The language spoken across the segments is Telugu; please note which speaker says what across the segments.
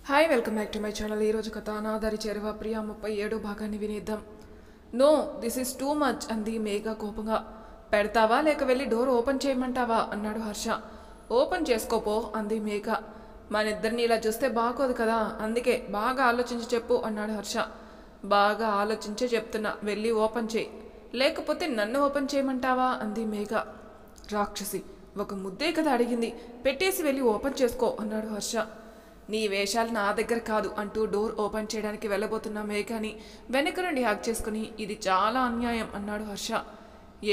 Speaker 1: Hi welcome back to my channel. ఈరోజు కథ అనాదారి చేరువ ప్రియా 37 భాగాన్ని వినేద్దాం. No, this is too much అంది మేఘ కోపంగా. పెడతావా లేక వెళ్ళి డోర్ ఓపెన్ చేయమంటావా అన్నాడు హర్ష. ఓపెన్ చేసుకోపో అంది మేఘ. మనిద్దరిని ఇలా చూస్తే బాగోదు కదా, అందుకే బాగా ఆలోచించి చెప్పు అన్నాడు హర్ష. బాగా ఆలోచించే చెప్తున్నా, వెళ్ళి ఓపెన్ చేయి, లేకపోతే నన్ను ఓపెన్ చేయమంటావా అంది మేఘ. రాక్షసి, ఒక ముద్దే కదా అడిగింది, పెట్టేసి వెళ్ళి ఓపెన్ చేసుకో అన్నాడు హర్ష. నీ వేషాలు నా దగ్గర కాదు అంటూ డోర్ ఓపెన్ చేయడానికి వెళ్ళబోతున్న మేఘని వెనక నుండి హక్ చేసుకుని, ఇది చాలా అన్యాయం అన్నాడు హర్ష.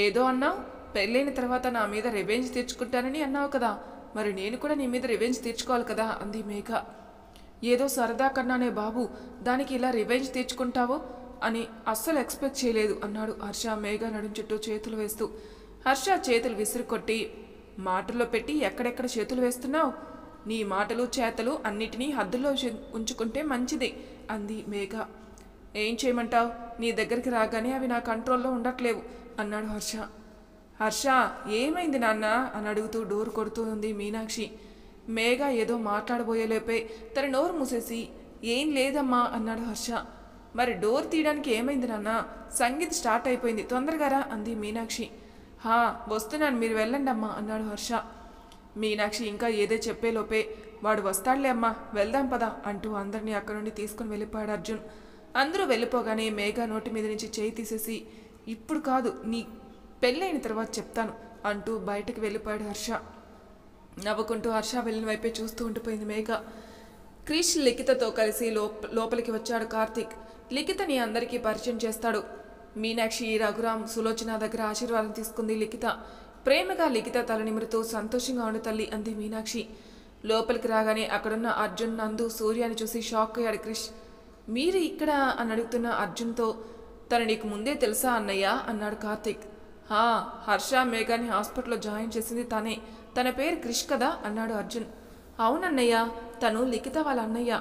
Speaker 1: ఏదో అన్నావు, పెళ్ళైన తర్వాత నా మీద రివెంజ్ తీర్చుకుంటానని అన్నావు కదా, మరి నేను కూడా నీ మీద రివెంజ్ తీర్చుకోవాలి కదా అంది మేఘ. ఏదో సరదా కన్నానే బాబు, దానికి ఇలా రివెంజ్ తీర్చుకుంటావో అని అస్సలు ఎక్స్పెక్ట్ చేయలేదు అన్నాడు హర్ష మేఘ నడుం చుట్టూ చేతులు వేస్తూ. హర్ష చేతులు విసిరి కొట్టి, మాటల్లో పెట్టి ఎక్కడెక్కడ చేతులు వేస్తున్నావు, నీ మాటలు చేతలు అన్నిటినీ హద్దుల్లో ఉంచుకుంటే మంచిది అంది మేఘ. ఏం చేయమంటావు, నీ దగ్గరికి రాగానే అవి నా కంట్రోల్లో ఉండట్లేవు అన్నాడు హర్ష. హర్ష, ఏమైంది నాన్న అని అడుగుతూ డోర్ కొడుతూ ఉంది మీనాక్షి. మేఘ ఏదో మాట్లాడబోయేలేపే తన నోరు మూసేసి, ఏం లేదమ్మా అన్నాడు హర్ష. మరి డోర్ తీయడానికి ఏమైంది నాన్న, సంగీత్ స్టార్ట్ అయిపోయింది, తొందరగా రా అంది మీనాక్షి. హా వస్తున్నాను, మీరు వెళ్ళండి అమ్మా అన్నాడు హర్ష. మీనాక్షి ఇంకా ఏదో చెప్పేలోపే, వాడు వస్తాడులే అమ్మా, వెళ్దాం పదా అంటూ అందరినీ అక్కడి నుండి తీసుకుని వెళ్ళిపోయాడు అర్జున్. అందరూ వెళ్ళిపోగానే మేఘ నోటి మీద నుంచి చేయి తీసేసి, ఇప్పుడు కాదు, నీ పెళ్ళైన తర్వాత చెప్తాను అంటూ బయటకు వెళ్ళిపోయాడు హర్ష. నవ్వుకుంటూ హర్ష వెళ్ళిన వైపే చూస్తూ ఉండిపోయింది మేఘ. క్రిష్ లిఖితతో కలిసి లోపలికి వచ్చాడు కార్తీక్. లిఖితని అందరికీ పరిచయం చేస్తాడు. మీనాక్షి, రఘురాం, సులోచన దగ్గర ఆశీర్వాదం తీసుకుంది లిఖిత. ప్రేమగా లిఖిత తల నిమురుతూ, సంతోషంగా ఉండు తల్లి అంది మీనాక్షి. లోపలికి రాగానే అక్కడున్న అర్జున్, నందు, సూర్యాని చూసి షాక్ అయ్యాడు క్రిష్. మీరు ఇక్కడ అని అడుగుతున్న అర్జున్తో, తను నీకు ముందే తెలుసా అన్నయ్య అన్నాడు కార్తీక్. హర్ష మేఘాని హాస్పిటల్లో జాయిన్ చేసింది తనే, తన పేరు క్రిష్ కదా అన్నాడు అర్జున్. అవునన్నయ్య, తను లిఖిత వాళ్ళ అన్నయ్య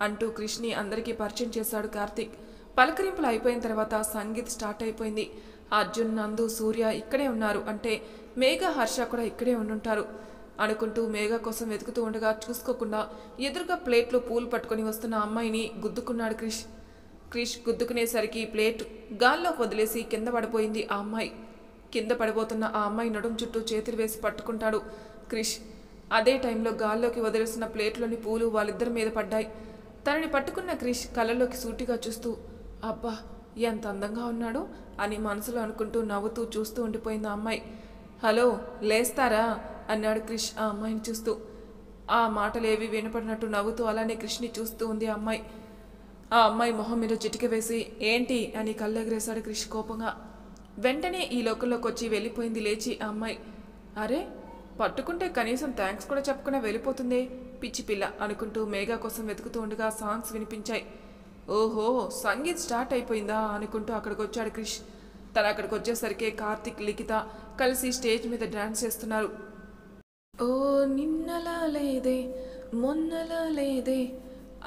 Speaker 1: అంటూ క్రిష్ని అందరికీ పరిచయం చేశాడు కార్తీక్. పలకరింపులు అయిపోయిన తర్వాత సంగీత్ స్టార్ట్ అయిపోయింది. అర్జున్, నందు, సూర్య ఇక్కడే ఉన్నారు అంటే మేఘ, హర్ష కూడా ఇక్కడే ఉండుంటారు అనుకుంటూ మేఘ కోసం వెతుకుతూ ఉండగా చూసుకోకుండా ఎదురుగా ప్లేట్లో పూలు పట్టుకొని వస్తున్న అమ్మాయిని గుద్దుకున్నాడు క్రిష్. క్రిష్ గుద్దుకునేసరికి ప్లేట్ గాల్లోకి వదిలేసి కింద పడిపోయింది ఆ అమ్మాయి. కింద పడిపోతున్న ఆ అమ్మాయి నడుం చుట్టూ చేతులు వేసి పట్టుకుంటాడు క్రిష్. అదే టైంలో గాల్లోకి వదిలేసిన ప్లేట్లోని పూలు వాళ్ళిద్దరి మీద పడ్డాయి. తనని పట్టుకున్న క్రిష్ కళ్ళలోకి సూటిగా చూస్తూ, అబ్బా ఎంత అందంగా ఉన్నాడు అని మనసులో అనుకుంటూ నవ్వుతూ చూస్తూ ఉండిపోయింది ఆ అమ్మాయి. హలో, లేస్తారా అన్నాడు క్రిష్ ఆ అమ్మాయిని చూస్తూ. ఆ మాటలేవి వినపడినట్టు నవ్వుతూ అలానే క్రిష్ని చూస్తూ ఉంది ఆ అమ్మాయి. ఆ అమ్మాయి మొహం మీద చిటిక వేసి, ఏంటి అని కళ్ళెగరేశాడు క్రిష్ కోపంగా. వెంటనే ఈ లోకంలోకి వచ్చి వెళ్ళిపోయింది లేచి ఆ అమ్మాయి. అరే, పట్టుకుంటే కనీసం థ్యాంక్స్ కూడా చెప్పకుండా వెళ్ళిపోతుందే పిచ్చి పిల్ల అనుకుంటూ మేఘా కోసం వెతుకుతూ ఉండగా సాంగ్స్ వినిపించాయి. ఓహో, సంగీత్ స్టార్ట్ అయిపోయిందా అనుకుంటూ అక్కడికి వచ్చాడు క్రిష్. తను అక్కడికి వచ్చేసరికి కార్తీక్, లిఖిత కలిసి స్టేజ్ మీద డాన్స్ చేస్తున్నారు. ఓ నిన్నలా లేదే మొన్నలా లేదే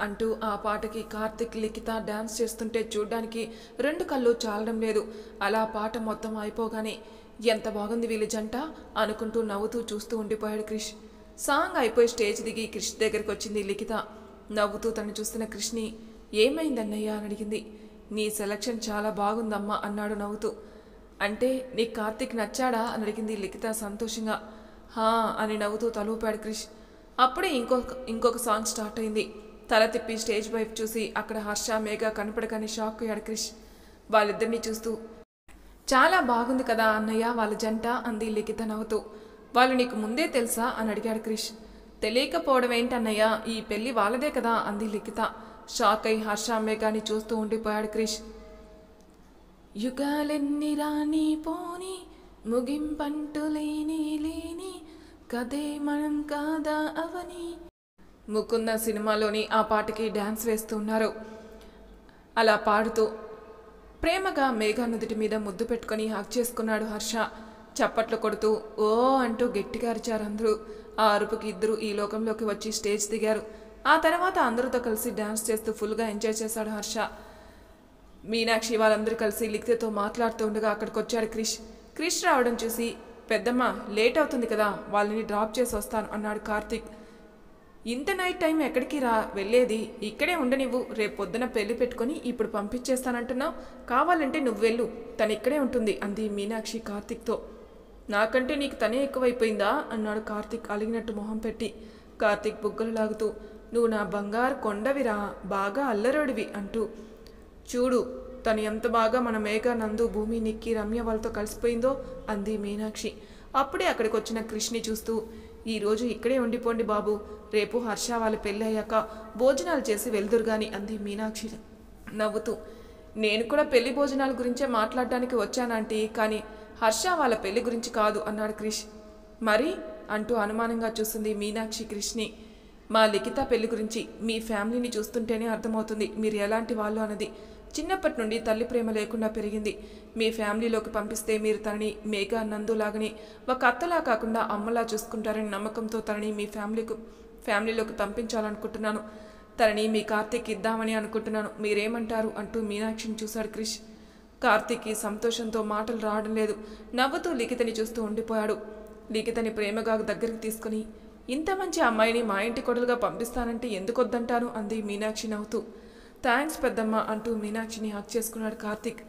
Speaker 1: అంటూ ఆ పాటకి కార్తీక్, లిఖిత డాన్స్ చేస్తుంటే చూడ్డానికి రెండు కళ్ళు చాలడం లేదు. అలా పాట మొత్తం అయిపోగానే ఎంత బాగుంది వీళ్ళ జంట అనుకుంటూ నవ్వుతూ చూస్తూ ఉండిపోయాడు క్రిష్. సాంగ్ అయిపోయి స్టేజ్ దిగి క్రిష్ దగ్గరికి వచ్చింది లిఖిత. నవ్వుతూ తను చూస్తున్న క్రిష్ని, ఏమైందన్నయ్య అని అడిగింది. నీ సెలక్షన్ చాలా బాగుందమ్మా అన్నాడు నవ్వుతూ. అంటే నీకు కార్తీక్ నచ్చాడా అని అడిగింది లిఖిత సంతోషంగా. హా అని నవ్వుతూ తలూపాడు క్రిష్. అప్పుడే ఇంకొక సాంగ్ స్టార్ట్ అయింది. తల తిప్పి స్టేజ్ వైపు చూసి అక్కడ హర్ష, మేఘ కనపడగానే షాక్ అయ్యాడు క్రిష్. వాళ్ళిద్దరినీ చూస్తూ, చాలా బాగుంది కదా అన్నయ్య వాళ్ళ జంట అంది లిఖిత నవ్వుతూ. వాళ్ళు నీకు ముందే తెలుసా అని అడిగాడు క్రిష్. తెలియకపోవడం ఏంటన్నయ్య, ఈ పెళ్లి వాళ్ళదే కదా అంది లిఖిత. షాక్ అయి హర్ష, మేఘాని చూస్తూ ఉండిపోయాడు క్రిష్. యుగాలెన్ని రాని పోని ముగింపంటూ లేని లేని కదే మనం కాదా అవని ముకుంద సినిమాలోని ఆ పాటకి డ్యాన్స్ వేస్తున్నారు. అలా పాడుతూ ప్రేమగా మేఘ నుదుటి మీద ముద్దు పెట్టుకుని హక్ చేసుకున్నాడు హర్ష. చప్పట్లు కొడుతూ ఓ అంటూ గట్టిగా అరిచారు అందరూ. ఆ అరుపుకి ఇద్దరు ఈ లోకంలోకి వచ్చి స్టేజ్ దిగారు. ఆ తర్వాత అందరితో కలిసి డాన్స్ చేస్తూ ఫుల్గా ఎంజాయ్ చేశాడు హర్ష. మీనాక్షి వాళ్ళందరూ కలిసి లిఖితతో మాట్లాడుతూ ఉండగా అక్కడికి వచ్చాడు క్రిష్. క్రిష్ రావడం చూసి, పెద్దమ్మ లేట్ అవుతుంది కదా, వాళ్ళని డ్రాప్ చేసి వస్తాను అన్నాడు కార్తీక్. ఇంత నైట్ టైం ఎక్కడికి రా వెళ్ళేది? ఇక్కడే ఉండనివ్వు. రేపు పొద్దున పెళ్లి పెట్టుకొని ఇప్పుడు పంపించేస్తానంటున్నావు. కావాలంటే నువ్వు వెళ్ళు, తను ఇక్కడే ఉంటుంది అంది మీనాక్షి కార్తీక్తో. నాకంటే నీకు తనే ఎక్కువైపోయిందా అన్నాడు కార్తీక్ అలిగినట్టు మొహం పెట్టి. కార్తీక్ బుగ్గలు లాగుతూ, నువ్వు నా బంగారు కొండవిరా, బాగా అల్లరోడివి అంటూ. చూడు తను ఎంత బాగా మన మేఘ, నందు, భూమి, నిక్కి, రమ్య వాళ్ళతో కలిసిపోయిందో అంది మీనాక్షి. అప్పుడే అక్కడికి వచ్చిన కృష్ణి చూస్తూ, ఈరోజు ఇక్కడే ఉండిపోండి బాబు, రేపు హర్ష వాళ్ళ పెళ్ళి అయ్యాక భోజనాలు చేసి వెళ్దురుగాని అంది మీనాక్షి నవ్వుతూ. నేను కూడా పెళ్లి భోజనాల గురించే మాట్లాడడానికి వచ్చానంటీ, కానీ హర్ష వాళ్ళ పెళ్లి గురించి కాదు అన్నాడు క్రిష్. మరి అంటూ అనుమానంగా చూస్తుంది మీనాక్షి కృష్ణి. మా లిఖిత పెళ్లి గురించి. మీ ఫ్యామిలీని చూస్తుంటేనే అర్థమవుతుంది మీరు ఎలాంటి వాళ్ళు అన్నది. చిన్నప్పటి నుండి తల్లి ప్రేమ లేకుండా పెరిగింది. మీ ఫ్యామిలీలోకి పంపిస్తే మీరు తనని మేఘ, నందు లాగని ఒక అత్తలా కాకుండా అమ్మలా చూసుకుంటారని నమ్మకంతో తనని మీ ఫ్యామిలీలోకి పంపించాలనుకుంటున్నాను. తనని మీ కార్తీక్ ఇద్దామని అనుకుంటున్నాను. మీరేమంటారు అంటూ మీనాక్షిని చూశాడు క్రిష్. కార్తీక్కి సంతోషంతో మాటలు రావడం లేదు. నవ్వుతూ లిఖితని చూస్తూ ఉండిపోయాడు. లిఖితని ప్రేమగా దగ్గరికి తీసుకుని, ఇంత మంచి అమ్మాయిని మా ఇంటి కొడలుగా పంపిస్తానంటే ఎందుకు వద్దంటాను అంది మీనాక్షి నవ్వుతూ. థ్యాంక్స్ పెద్దమ్మ అంటూ మీనాక్షిని హక్ చేసుకున్నాడు కార్తీక్.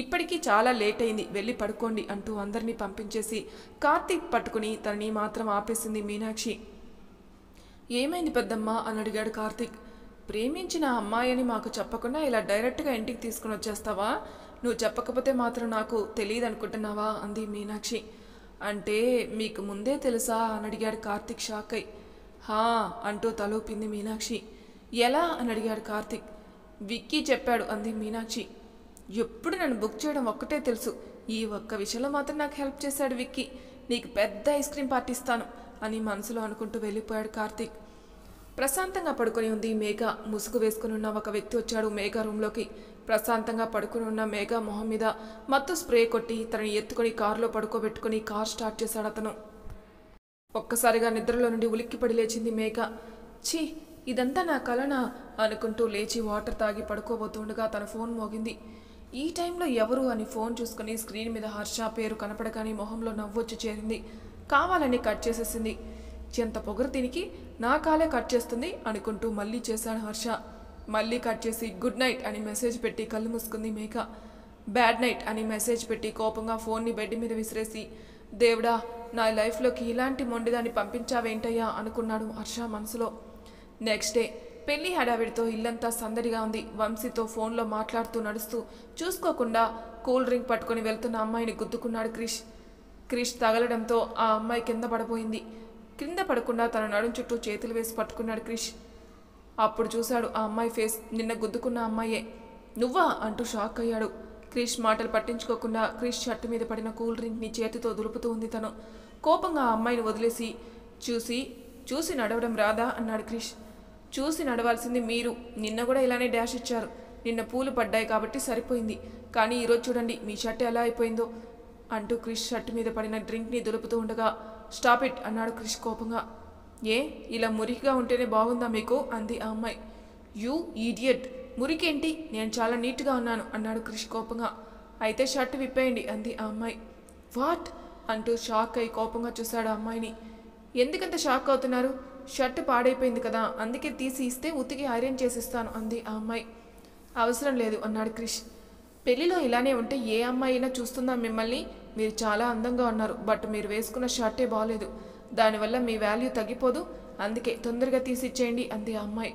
Speaker 1: ఇప్పటికీ చాలా లేట్ అయింది, వెళ్ళి పడుకోండి అంటూ అందరినీ పంపించేసి కార్తీక్ పట్టుకుని తనని మాత్రం ఆపేసింది మీనాక్షి. ఏమైంది పెద్దమ్మ అని అడిగాడు కార్తీక్. ప్రేమించిన అమ్మాయి అని మాకు చెప్పకుండా ఇలా డైరెక్ట్గా ఇంటికి తీసుకుని వచ్చేస్తావా? నువ్వు చెప్పకపోతే మాత్రం నాకు తెలియదు అనుకుంటున్నావా అంది మీనాక్షి. అంటే మీకు ముందే తెలుసా అని అడిగాడు కార్తీక్ షాక్ అయి. హా అంటూ తలూపింది మీనాక్షి. ఎలా అని అడిగాడు కార్తీక్. విక్కీ చెప్పాడు అంది మీనాక్షి. ఎప్పుడు నన్ను బుక్ చేయడం ఒక్కటే తెలుసు, ఈ ఒక్క విషయంలో మాత్రం నాకు హెల్ప్ చేశాడు విక్కీ. నీకు పెద్ద ఐస్ క్రీమ్ పార్టీ ఇస్తాను అని మనసులో అనుకుంటూ వెళ్ళిపోయాడు కార్తీక్. ప్రశాంతంగా పడుకొని ఉంది మేఘ. ముసుగు వేసుకుని ఉన్న ఒక వ్యక్తి వచ్చాడు మేఘ రూమ్లోకి. ప్రశాంతంగా పడుకుని ఉన్న మేఘ మొహం మీద మత్తు స్ప్రే కొట్టి తనని ఎత్తుకొని కారులో పడుకోబెట్టుకుని కార్ స్టార్ట్ చేశాడు అతను. ఒక్కసారిగా నిద్రలో నుండి ఉలిక్కిపడి లేచింది మేఘ. ఛీ, ఇదంతా నా కలనా అనుకుంటూ లేచి వాటర్ తాగి పడుకోబోతుండగా తన ఫోన్ మోగింది. ఈ టైంలో ఎవరు అని ఫోన్ చూసుకుని స్క్రీన్ మీద హర్ష పేరు కనపడగానే మొహంలో నవ్వొచ్చి చేరింది. కావాలని కట్ చేసేసింది. ఎంత పొగరు దీనికి, నా కాలే కట్ చేస్తుంది అనుకుంటూ మళ్ళీ చేశాడు హర్ష. మళ్ళీ కట్ చేసి గుడ్ నైట్ అని మెసేజ్ పెట్టి కళ్ళు మూసుకుంది మేఘ. బ్యాడ్ నైట్ అని మెసేజ్ పెట్టి కోపంగా ఫోన్ని బెడ్ మీద విసిరేసి, దేవుడా నా లైఫ్లోకి ఇలాంటి మొండిదాన్ని పంపించావేంటయ్యా అనుకున్నాడు హర్ష మనసులో. నెక్స్ట్ డే పెళ్లి హడావిడితో ఇల్లంతా సందడిగా ఉంది. వంశీతో ఫోన్లో మాట్లాడుతూ నడుస్తూ చూసుకోకుండా కూల్ డ్రింక్ పట్టుకుని వెళ్తున్న అమ్మాయిని గుద్దుకున్నాడు క్రిష్. క్రిష్ తగలడంతో ఆ అమ్మాయి కింద పడిపోయింది. కింద పడకుండా తన నడుం చుట్టూ చేతులు వేసి పట్టుకున్నాడు క్రిష్. అప్పుడు చూశాడు ఆ అమ్మాయి ఫేస్. నిన్న గుద్దుకున్న అమ్మాయే. నువ్వా అంటూ షాక్ అయ్యాడు. క్రిష్ మాటలు పట్టించుకోకుండా క్రిష్ షర్టు మీద పడిన కూల్ డ్రింక్ని చేతితో దులుపుతూ ఉంది తను. కోపంగా ఆ అమ్మాయిని వదిలేసి, చూసి నడవడం రాదా అన్నాడు క్రిష్. చూసి నడవాల్సింది మీరు. నిన్న కూడా ఇలానే డాష్ ఇచ్చారు. నిన్న పూలు పడ్డాయి కాబట్టి సరిపోయింది, కానీ ఈరోజు చూడండి మీ షర్ట్ ఎలా అయిపోయిందో అంటూ క్రిష్ షర్టు మీద పడిన డ్రింక్ని దులుపుతూ ఉండగా, స్టాప్ ఇట్ అన్నాడు క్రిష్ కోపంగా. ఏ ఇలా మురికిగా ఉంటేనే బాగుందా మీకు అంది ఆ అమ్మాయి. యూ ఈడియట్, మురికేంటి, నేను చాలా నీట్గా ఉన్నాను అన్నాడు క్రిష్ కోపంగా. అయితే షర్ట్ విప్పేయండి అంది ఆ అమ్మాయి. వాట్ అంటూ షాక్ అయి కోపంగా చూశాడు ఆ అమ్మాయిని. ఎందుకంత షాక్ అవుతున్నారు? షర్ట్ పాడైపోయింది కదా, అందుకే తీసి ఇస్తే ఉతికి ఐరన్ చేసిస్తాను అంది ఆ అమ్మాయి. అవసరం లేదు అన్నాడు క్రిష్. పెళ్లిలో ఇలానే ఉంటే ఏ అమ్మాయి అయినా చూస్తుందా మిమ్మల్ని? మీరు చాలా అందంగా ఉన్నారు, బట్ మీరు వేసుకున్న షర్టే బాగలేదు. దానివల్ల మీ వాల్యూ తగ్గిపోదు, అందుకే తొందరగా తీసి ఇచ్చేయండి అంది ఆ అమ్మాయి.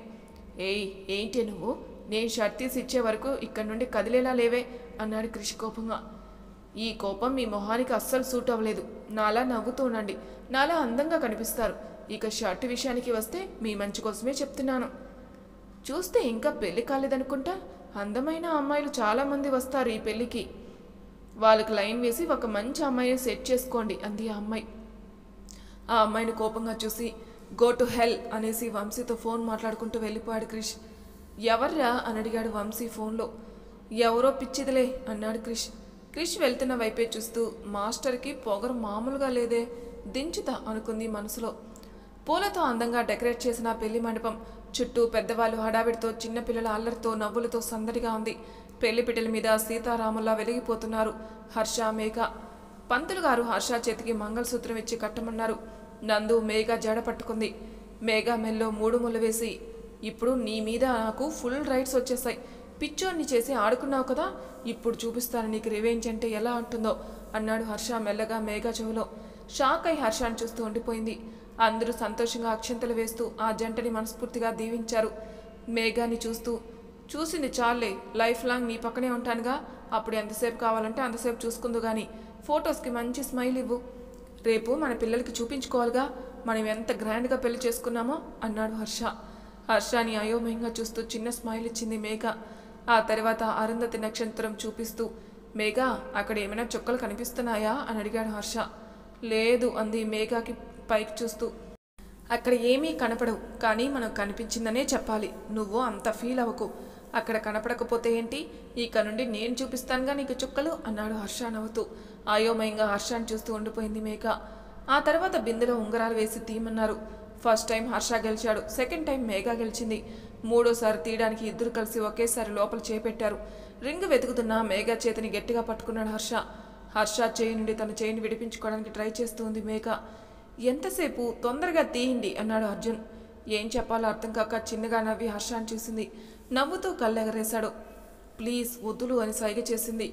Speaker 1: ఏయ్ ఏంటి నువ్వు, నేను షర్ట్ తీసి ఇచ్చే వరకు ఇక్కడ నుండి కదిలేలా లేవే అన్నాడు క్రిష్ కోపంగా. ఈ కోపం మీ మొహానికి అస్సలు సూట్ అవ్వలేదు. నాలా నవ్వుతూ ఉండండి, నాలా అందంగా కనిపిస్తారు. ఇక షర్ట్ విషయానికి వస్తే మీ మంచి కోసమే చెప్తున్నాను. చూస్తే ఇంకా పెళ్లి కాలేదనుకుంటా. అందమైన అమ్మాయిలు చాలామంది వస్తారు ఈ పెళ్ళికి. వాళ్ళకి లైన్ వేసి ఒక మంచి అమ్మాయిని సెట్ చేసుకోండి అంది ఆ అమ్మాయి. ఆ అమ్మాయిని కోపంగా చూసి గో టు హెల్ అనేసి వంశీతో ఫోన్ మాట్లాడుకుంటూ వెళ్ళిపోయాడు క్రిష్. ఎవర్రా అని అడిగాడు వంశీ ఫోన్లో. ఎవరో పిచ్చిదిలే అన్నాడు క్రిష్. క్రిష్ వెళ్తున్న వైపే చూస్తూ మాస్టర్కి పొగరు మామూలుగా లేదే, దించుతా అనుకుంది మనసులో. పూలతో అందంగా డెకరేట్ చేసిన పెళ్లి మండపం చుట్టూ పెద్దవాళ్ళు హడావిడితో, చిన్నపిల్లల అల్లరితో, నవ్వులతో సందడిగా ఉంది. పెళ్లిపిట్టల మీద సీతారాముల్లా వెలిగిపోతున్నారు హర్ష, మేఘ. పంతులు గారు హర్ష చేతికి మంగళసూత్రం ఇచ్చి కట్టమన్నారు. నందు మేఘ జడ పట్టుకుంది. మేఘా మెల్లో 3 ముళ్ళు వేసి, ఇప్పుడు నీ మీద నాకు ఫుల్ రైట్స్ వచ్చేసాయి. పిచ్చోన్ని చేసి ఆడుకున్నావు కదా, ఇప్పుడు చూపిస్తాను నీకు రివెంజ్ అంటే ఎలా ఉంటుందో అన్నాడు హర్ష మెల్లగా మేఘా చెవిలో. షాక్ అయి హర్షాన్ని చూస్తూ ఉండిపోయింది. అందరూ సంతోషంగా అక్షంతలు వేస్తూ ఆ జంటని మనస్ఫూర్తిగా దీవించారు. మేఘాని చూసింది చాలే, లైఫ్ లాంగ్ నీ పక్కనే ఉంటానుగా, అప్పుడు ఎంతసేపు కావాలంటే అంతసేపు చూసుకుందు కానీ ఫొటోస్కి మంచి స్మైల్ ఇవ్వు. రేపు మన పిల్లలకి చూపించుకోవాలిగా మనం ఎంత గ్రాండ్గా పెళ్లి చేసుకున్నామో అన్నాడు హర్ష. హర్షాని అయోమయంగా చూస్తూ చిన్న స్మైల్ ఇచ్చింది మేఘ. ఆ తర్వాత అరుంధతి నక్షత్రం చూపిస్తూ, మేఘా అక్కడ ఏమైనా చుక్కలు కనిపిస్తున్నాయా అని అడిగాడు హర్ష. లేదు అంది మేఘాకి పైకి చూస్తూ. అక్కడ ఏమీ కనపడవు, కానీ మనం కనిపించిందనే చెప్పాలి. నువ్వు అంత ఫీల్ అవ్వకు. అక్కడ కనపడకపోతే ఏంటి, ఇక నుండి నేను చూపిస్తానుగా నీకు చుక్కలు అన్నాడు హర్ష నవ్వుతూ. అయోమయంగా హర్షాన్ని చూస్తూ ఉండిపోయింది మేఘ. ఆ తర్వాత బిందెలో ఉంగరాలు వేసి తీయమన్నారు. ఫస్ట్ టైం హర్ష గెలిచాడు, సెకండ్ టైం మేఘా గెలిచింది. మూడోసారి తీయడానికి ఇద్దరు కలిసి ఒకేసారి లోపల చేపెట్టారు. రింగ్ వెతుకుతున్న మేఘా చేతిని గట్టిగా పట్టుకున్నాడు హర్ష. హర్ష చేయి నుండి తన చేయిని విడిపించుకోవడానికి ట్రై చేస్తూ ఉంది మేఘ. ఎంతసేపు, తొందరగా తీయండి అన్నాడు అర్జున్. ఏం చెప్పాలో అర్థం కాక చిన్నగా నవ్వి హర్షాన్ని చూసింది. నవ్వుతూ కళ్ళెగరేశాడు. ప్లీజ్ వదులు అని సైగ చేసింది.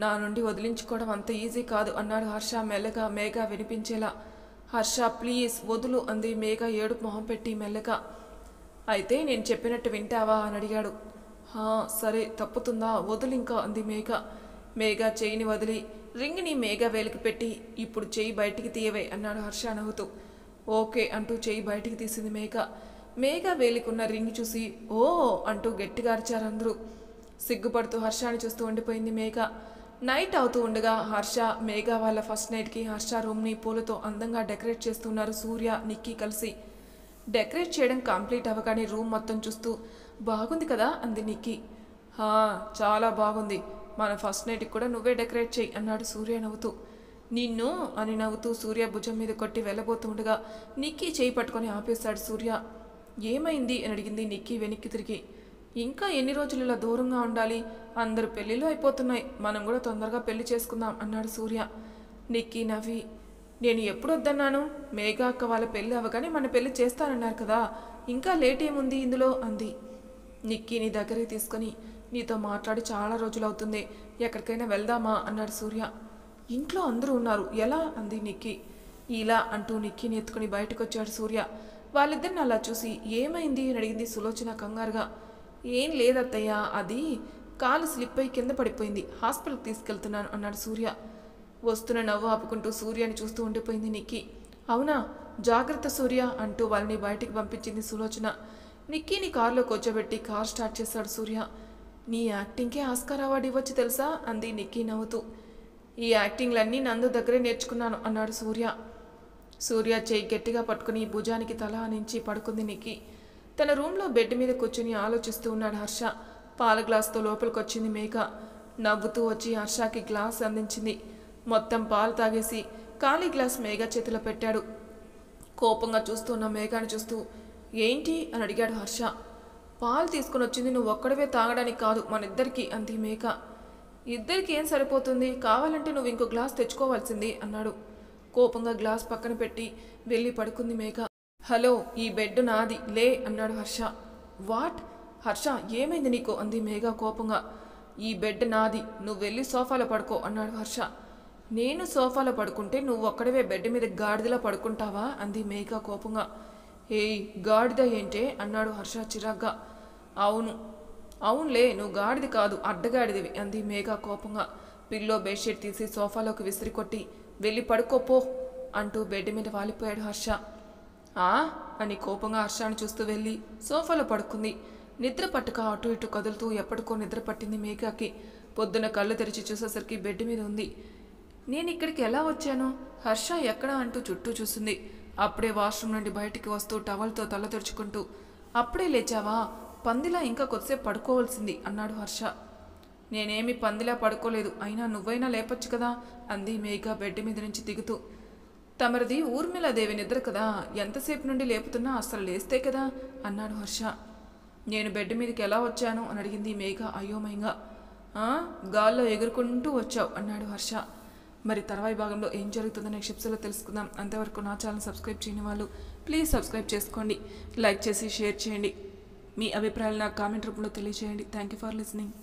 Speaker 1: నా నుండి వదిలించుకోవడం అంత ఈజీ కాదు అన్నాడు హర్ష మెల్లగా మేఘా వినిపించేలా. హర్ష ప్లీజ్ వదులు అంది మేఘ ఏడుపు మొహం పెట్టి మెల్లగా. అయితే నేను చెప్పినట్టు వింటావా అని అడిగాడు. సరే తప్పుతుందా, వదులింకా అంది మేఘ. మేఘా చేయిని వదిలి రింగ్ని మేఘా వేలికి పెట్టి, ఇప్పుడు చెయ్యి బయటికి తీయవే అన్నాడు హర్ష నవ్వుతూ. ఓకే అంటూ చెయ్యి బయటికి తీసింది మేఘ. మేఘా వేలికున్న రింగ్ చూసి ఓ అంటూ గట్టిగా అరిచారు అందరూ. సిగ్గుపడుతూ హర్షాన్ని చూస్తూ ఉండిపోయింది మేఘ. నైట్ అవుతూ ఉండగా హర్ష మేఘా వాళ్ళ ఫస్ట్ నైట్కి హర్ష రూమ్ని పూలతో అందంగా డెకరేట్ చేస్తున్నారు సూర్య నిక్కీ కలిసి. డెకరేట్ చేయడం కంప్లీట్ అవ్వగానే రూమ్ మొత్తం చూస్తూ బాగుంది కదా అంది నిక్కీ. చాలా బాగుంది, మన ఫస్ట్ నైట్కి కూడా నువ్వే డెకరేట్ చేయి అన్నాడు సూర్య నవ్వుతూ. నిన్ను అని నవ్వుతూ సూర్య భుజం మీద కొట్టి వెళ్ళబోతుండగా నిక్కీ చేయి పట్టుకొని ఆపేశాడు సూర్య. ఏమైంది అని అడిగింది నిక్కీ వెనక్కి తిరిగి. ఇంకా ఎన్ని రోజులు ఇలా దూరంగా ఉండాలి, అందరు పెళ్ళిళ్ళు అయిపోతున్నాయి, మనం కూడా తొందరగా పెళ్లి చేసుకుందాం అన్నాడు సూర్య. నిక్కీ నవ్వి, నేను ఎప్పుడు వద్దన్నాను, మేఘా అక్క వాళ్ళ పెళ్ళి అవ్వగానే మన పెళ్లి చేస్తానన్నారు కదా, ఇంకా లేట్ ఏముంది ఇందులో అంది. నిక్కీని దగ్గరికి తీసుకొని, నీతో మాట్లాడి చాలా రోజులు అవుతుంది, ఎక్కడికైనా వెళ్దామా అన్నాడు సూర్య. ఇంట్లో అందరూ ఉన్నారు, ఎలా అంది నిక్కీ. ఇలా అంటూ నిక్కీని ఎత్తుకుని బయటకు వచ్చాడు సూర్య. వాళ్ళిద్దరిని అలా చూసి ఏమైంది అని అడిగింది సులోచన కంగారుగా. ఏం లేదత్తయ్య, అది కాలు స్లిప్ అయి కింద పడిపోయింది, హాస్పిటల్కి తీసుకెళ్తున్నాను అన్నాడు సూర్య. వస్తున్న నవ్వు ఆపుకుంటూ సూర్యని చూస్తూ ఉండిపోయింది నిక్కీ. అవునా, జాగ్రత్త సూర్య అంటూ వాళ్ళని బయటికి పంపించింది సులోచన. నిక్కీని కారులో కూర్చోబెట్టి కార్ స్టార్ట్ చేశాడు సూర్య. నీ యాక్టింగ్కే ఆస్కార్ అవార్డు ఇవ్వచ్చు తెలుసా అంది నిక్కీ నవ్వుతూ. ఈ యాక్టింగ్లన్నీ నందు దగ్గరే నేర్చుకున్నాను అన్నాడు సూర్య. సూర్య చేయి గట్టిగా పట్టుకుని భుజానికి తల ఆనించి పడుకుంది నిక్కీ. తన రూమ్లో బెడ్ మీద కూర్చుని ఆలోచిస్తూ ఉన్నాడు హర్ష. పాల గ్లాస్తో లోపలికి వచ్చింది మేఘ. నవ్వుతూ వచ్చి హర్షకి గ్లాస్ అందించింది. మొత్తం పాలు తాగేసి ఖాళీ గ్లాస్ మేఘ చేతిలో పెట్టాడు. కోపంగా చూస్తూ ఉన్న మేఘాని చూస్తూ ఏంటి అని అడిగాడు హర్ష. పాలు తీసుకుని వచ్చింది నువ్వు ఒక్కడవే తాగడానికి కాదు, మన ఇద్దరికి అంది మేఘ. ఇద్దరికి ఏం సరిపోతుంది, కావాలంటే నువ్వు ఇంకో గ్లాస్ తెచ్చుకోవాల్సింది అన్నాడు. కోపంగా గ్లాస్ పక్కన పెట్టి వెళ్ళి పడుకుంది మేఘ. హలో, ఈ బెడ్ నాది లే అన్నాడు హర్ష. వాట్ హర్ష, ఏమైంది నీకు అంది మేఘ కోపంగా. ఈ బెడ్ నాది, నువ్వు వెళ్ళి సోఫాలో పడుకో అన్నాడు హర్ష. నేను సోఫాలో పడుకుంటే నువ్వు ఒక్కడవే బెడ్ మీద గాడిదలా పడుకుంటావా అంది మేఘ కోపంగా. ఏయ్ గాడిద ఏంటే అన్నాడు హర్ష చిరాగ్గా. అవునులే, నువ్వు గాడిది కాదు అడ్డగాడిదివి అంది మేఘ కోపంగా. పిల్లో బెడ్షీట్ తీసి సోఫాలోకి విసిరి కొట్టి వెళ్ళి పడుకోపో అంటూ బెడ్ మీద వాలిపోయాడు హర్ష. అని కోపంగా హర్షాన్ని చూస్తూ వెళ్ళి సోఫాలో పడుకుంది. నిద్ర పట్టుక అటు ఇటు కదులుతూ ఎప్పటికో నిద్ర పట్టింది మేఘాకి. పొద్దున కళ్ళు తెరిచి చూసేసరికి బెడ్ మీద ఉంది. నేను ఇక్కడికి ఎలా వచ్చాను, హర్ష ఎక్కడా అంటూ చుట్టూ చూసింది. అప్పుడే వాష్రూమ్ నుండి బయటికి వస్తూ టవల్తో తల తెరుచుకుంటూ, అప్పుడే లేచావా, పందిలా ఇంకా కొద్దిసేపు పడుకోవాల్సింది అన్నాడు హర్ష. నేనేమి పందిలా పడుకోలేదు, అయినా నువ్వైనా లేపొచ్చు కదా అంది మేఘ బెడ్ మీద నుంచి దిగుతూ. తమరిది ఊర్మిళాదేవి నిద్ర కదా, ఎంతసేపు నుండి లేపుతున్నా అస్సలు లేస్తే కదా అన్నాడు హర్ష. నేను బెడ్ మీదకి ఎలా వచ్చాను అని అడిగింది మేఘ అయోమయంగా. గాల్లో ఎగురుకుంటూ వచ్చావు అన్నాడు హర్ష. మరి తర్వాయి భాగంలో ఏం జరుగుతుందో నెక్స్ట్ ఎపిసోడ్లో తెలుసుకుందాం. అంతవరకు నా ఛానల్ సబ్స్క్రైబ్ చేయని వాళ్ళు ప్లీజ్ సబ్స్క్రైబ్ చేసుకోండి, లైక్ చేసి షేర్ చేయండి. మీ అభిప్రాయాలు నాకు కామెంట్ రూపంలో తెలియజేయండి. Thank you for listening.